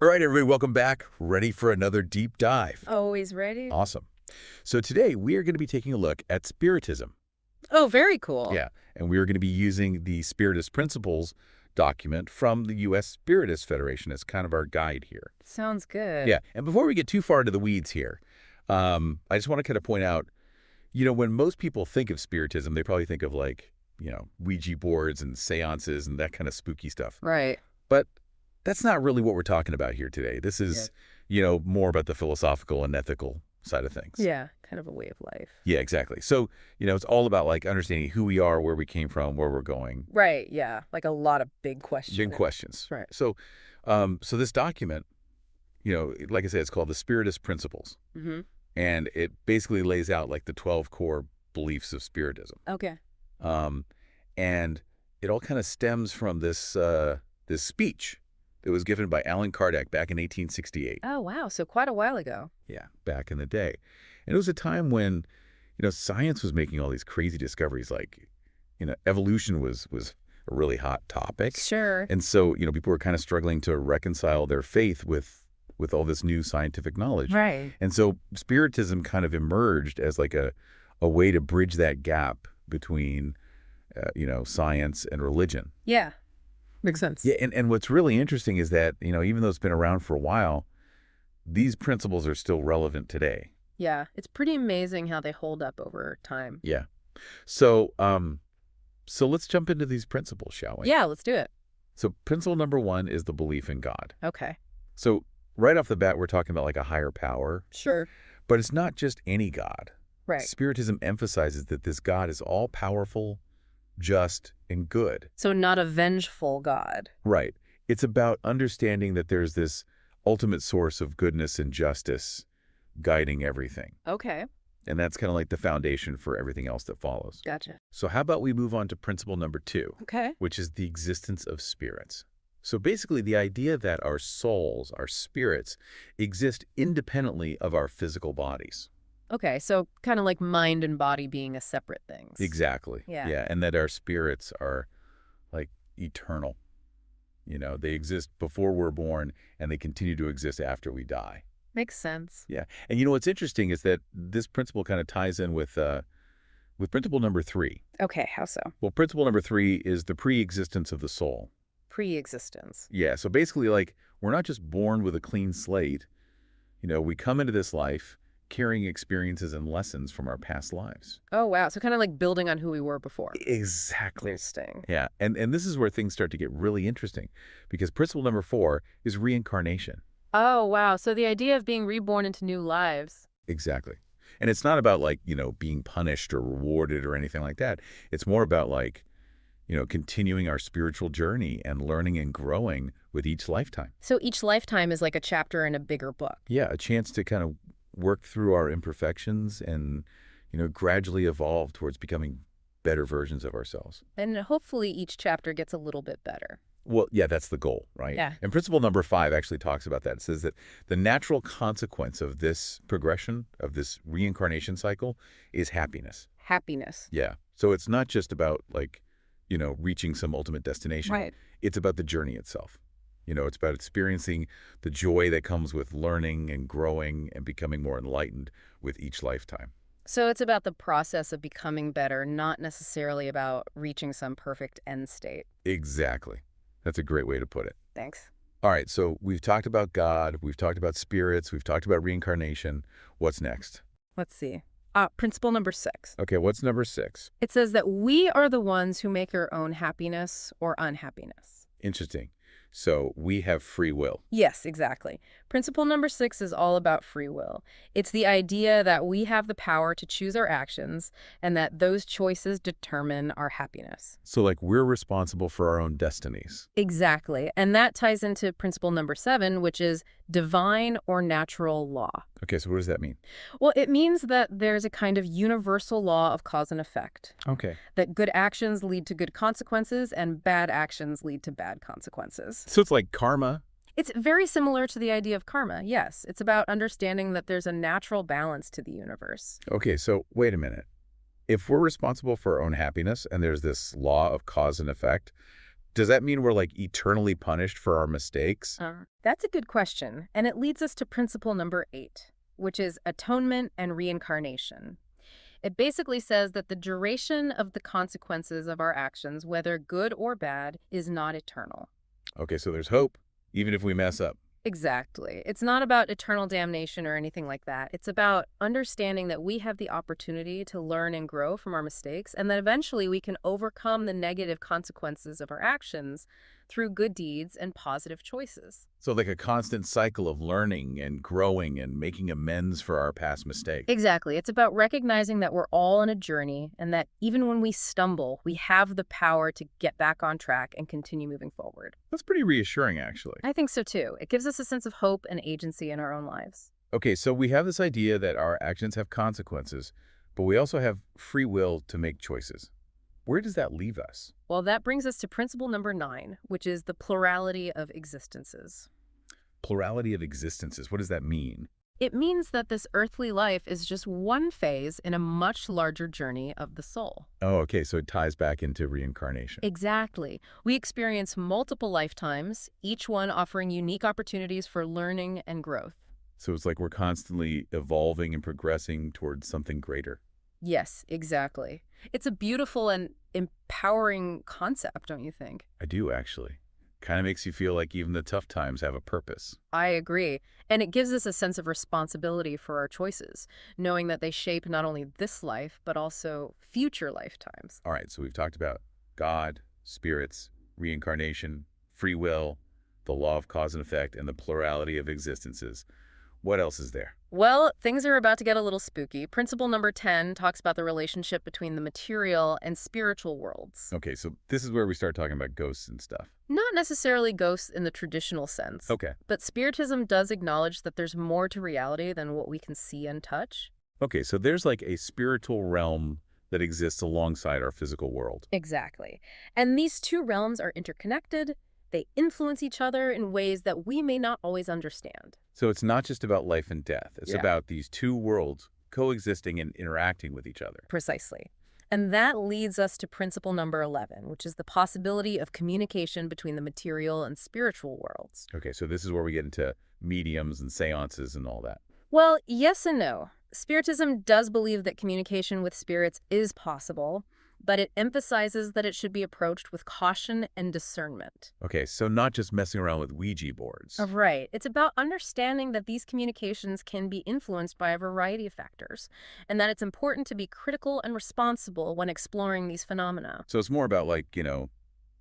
All right, everybody, welcome back. Ready for another deep dive. Always ready. Awesome. So today we are going to be taking a look at Spiritism. Oh, very cool. Yeah, and we are going to be using the Spiritist Principles document from the US Spiritist Federation as kind of our guide here. Sounds good. Yeah, and before we get too far into the weeds here, I just want to kind of point out, when most people think of Spiritism, they probably think of Ouija boards and seances and that kind of spooky stuff. Right. But that's not really what we're talking about here today. This is, more about the philosophical and ethical side of things. Yeah, kind of a way of life. Yeah, exactly. So, it's all about understanding who we are, where we came from, where we're going. Right, yeah. Like a lot of big questions. Big questions. Right. So, so this document, like I said, it's called the Spiritist Principles. Mm-hmm. And it basically lays out the 12 core beliefs of Spiritism. Okay. And it all kind of stems from this speech that was given by Allan Kardec back in 1868. Oh, wow. So quite a while ago. Yeah, back in the day. And it was a time when, science was making all these crazy discoveries, evolution was a really hot topic. Sure. And so, people were kind of struggling to reconcile their faith with all this new scientific knowledge. Right. And so Spiritism kind of emerged as a way to bridge that gap between, science and religion. Yeah. Makes sense. Yeah, and what's really interesting is that, even though it's been around for a while, these principles are still relevant today. Yeah, it's pretty amazing how they hold up over time. Yeah. So, so let's jump into these principles, shall we? Yeah, let's do it. So principle number 1 is the belief in God. Okay. So right off the bat, we're talking about a higher power. Sure. But it's not just any God. Right. Spiritism emphasizes that this God is all-powerful, just, and good. So not a vengeful God. Right. It's about understanding that there's this ultimate source of goodness and justice guiding everything. Okay. And that's kind of the foundation for everything else that follows. Gotcha. So how about we move on to principle number 2, Okay. which is the existence of spirits. So basically the idea that our souls, our spirits, exist independently of our physical bodies. Okay, so kind of like mind and body being a separate things. Exactly. Yeah. Yeah, and that our spirits are eternal. They exist before we're born and they continue to exist after we die. Makes sense. Yeah. And what's interesting is that this principle kind of ties in with principle number 3. Okay, how so? Well, principle number 3 is the pre-existence of the soul. Pre-existence. Yeah. So basically, we're not just born with a clean slate. We come into this life carrying experiences and lessons from our past lives. Oh, wow. So kind of like building on who we were before. Exactly. Interesting. Yeah. And this is where things start to get really interesting because principle number 4 is reincarnation. Oh, wow. So the idea of being reborn into new lives. Exactly. And it's not about being punished or rewarded or anything like that. It's more about continuing our spiritual journey and learning and growing with each lifetime. So each lifetime is like a chapter in a bigger book. Yeah, a chance to kind of work through our imperfections and, gradually evolve towards becoming better versions of ourselves. And hopefully each chapter gets a little bit better. Well, yeah, that's the goal, right? Yeah. And principle number 5 actually talks about that. It says that the natural consequence of this progression, of this reincarnation cycle, is happiness. Happiness. Yeah. So it's not just about reaching some ultimate destination. Right. It's about the journey itself. It's about experiencing the joy that comes with learning and growing and becoming more enlightened with each lifetime. So it's about the process of becoming better, not necessarily about reaching some perfect end state. Exactly. That's a great way to put it. Thanks. All right, so we've talked about God, we've talked about spirits, we've talked about reincarnation. What's next? Let's see. Principle number 6. Okay, what's number 6? It says that we are the ones who make our own happiness or unhappiness. Interesting. So we have free will. Yes, exactly. Principle number 6 is all about free will. It's the idea that we have the power to choose our actions and that those choices determine our happiness. So we're responsible for our own destinies. Exactly. And that ties into principle number 7, which is divine or natural law. Okay, so what does that mean? Well, it means that there's a kind of universal law of cause and effect. Okay. That good actions lead to good consequences and bad actions lead to bad consequences. So it's like karma. It's very similar to the idea of karma, yes. It's about understanding that there's a natural balance to the universe. Okay, so wait a minute. If we're responsible for our own happiness and there's this law of cause and effect, Does that mean we're like eternally punished for our mistakes? That's a good question, and it leads us to principle number 8, which is atonement and reincarnation. It basically says that the duration of the consequences of our actions, whether good or bad, is not eternal. Okay, so there's hope, even if we mess up. Exactly. It's not about eternal damnation or anything like that. It's about understanding that we have the opportunity to learn and grow from our mistakes, and that eventually we can overcome the negative consequences of our actions through good deeds and positive choices. So like a constant cycle of learning and growing and making amends for our past mistakes. Exactly. It's about recognizing that we're all on a journey and that even when we stumble, we have the power to get back on track and continue moving forward. That's pretty reassuring, actually. I think so too. It gives us a sense of hope and agency in our own lives. Okay, so we have this idea that our actions have consequences, but we also have free will to make choices. Where does that leave us? Well, that brings us to principle number 9, which is the plurality of existences. Plurality of existences, what does that mean? It means that this earthly life is just one phase in a much larger journey of the soul. Oh, okay, so it ties back into reincarnation. Exactly. We experience multiple lifetimes, each one offering unique opportunities for learning and growth. So it's like we're constantly evolving and progressing towards something greater. Yes, exactly. It's a beautiful and empowering concept, don't you think? I do, actually. Kind of makes you feel like even the tough times have a purpose. I agree. And it gives us a sense of responsibility for our choices, knowing that they shape not only this life, but also future lifetimes. All right, so we've talked about God, spirits, reincarnation, free will, the law of cause and effect, and the plurality of existences. What else is there? Well, things are about to get a little spooky. Principle number 10 talks about the relationship between the material and spiritual worlds. Okay, so this is where we start talking about ghosts and stuff. Not necessarily ghosts in the traditional sense, Okay. but Spiritism does acknowledge that there's more to reality than what we can see and touch. Okay, so there's like a spiritual realm that exists alongside our physical world. Exactly. And these two realms are interconnected. They influence each other in ways that we may not always understand. So it's not just about life and death. It's Yeah. about these two worlds coexisting and interacting with each other. Precisely. And that leads us to principle number 11, which is the possibility of communication between the material and spiritual worlds. Okay, so this is where we get into mediums and seances and all that. Well, yes and no. Spiritism does believe that communication with spirits is possible, but it emphasizes that it should be approached with caution and discernment. Okay, so not just messing around with Ouija boards. Right. It's about understanding that these communications can be influenced by a variety of factors, and that it's important to be critical and responsible when exploring these phenomena. So it's more about like,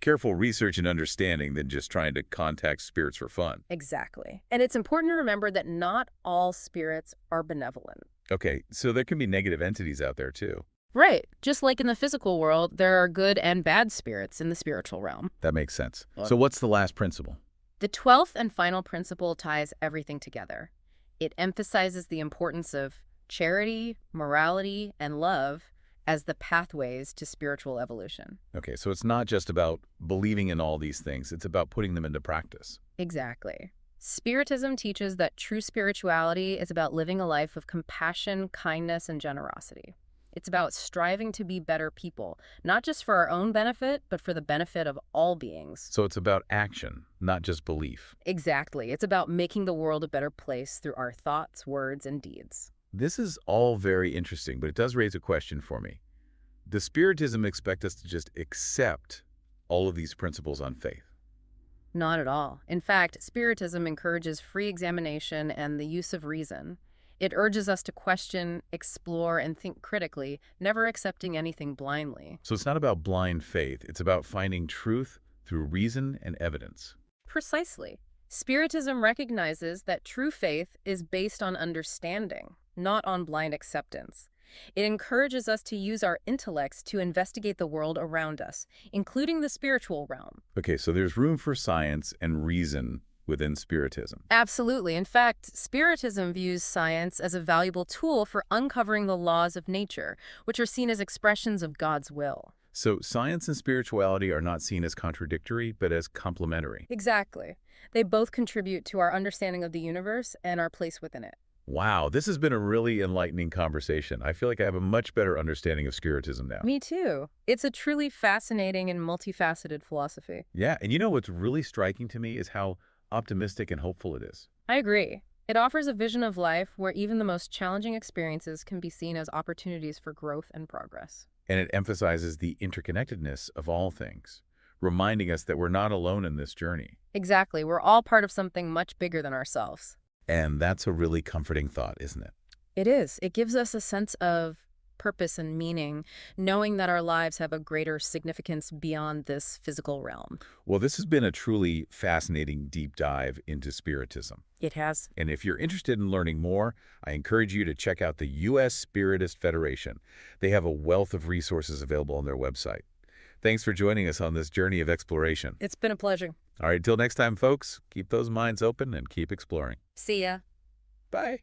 careful research and understanding than just trying to contact spirits for fun. Exactly. And it's important to remember that not all spirits are benevolent. Okay, so there can be negative entities out there too. Right. Just like in the physical world, there are good and bad spirits in the spiritual realm. That makes sense. So what's the last principle? The 12th and final principle ties everything together. It emphasizes the importance of charity, morality, and love as the pathways to spiritual evolution. Okay, so it's not just about believing in all these things. It's about putting them into practice. Exactly. Spiritism teaches that true spirituality is about living a life of compassion, kindness, and generosity. It's about striving to be better people, not just for our own benefit, but for the benefit of all beings. So it's about action, not just belief. Exactly. It's about making the world a better place through our thoughts, words, and deeds. This is all very interesting, but it does raise a question for me. Does Spiritism expect us to just accept all of these principles on faith? Not at all. In fact, Spiritism encourages free examination and the use of reason. It urges us to question, explore, and think critically, never accepting anything blindly. So it's not about blind faith. It's about finding truth through reason and evidence. Precisely. Spiritism recognizes that true faith is based on understanding, not on blind acceptance. It encourages us to use our intellects to investigate the world around us, including the spiritual realm. Okay, so there's room for science and reason within Spiritism. Absolutely. In fact, Spiritism views science as a valuable tool for uncovering the laws of nature, which are seen as expressions of God's will. So science and spirituality are not seen as contradictory, but as complementary. Exactly. They both contribute to our understanding of the universe and our place within it. Wow, this has been a really enlightening conversation. I feel like I have a much better understanding of Spiritism now. Me too. It's a truly fascinating and multifaceted philosophy. Yeah, and you know what's really striking to me is how optimistic and hopeful it is. I agree. It offers a vision of life where even the most challenging experiences can be seen as opportunities for growth and progress. And it emphasizes the interconnectedness of all things, reminding us that we're not alone in this journey. Exactly. We're all part of something much bigger than ourselves. And that's a really comforting thought, isn't it? It is. It gives us a sense of purpose and meaning, knowing that our lives have a greater significance beyond this physical realm. Well, this has been a truly fascinating deep dive into Spiritism. It has. And if you're interested in learning more, I encourage you to check out the US Spiritist Federation. They have a wealth of resources available on their website. Thanks for joining us on this journey of exploration. It's been a pleasure. All right, till next time, folks, keep those minds open and keep exploring. See ya. Bye.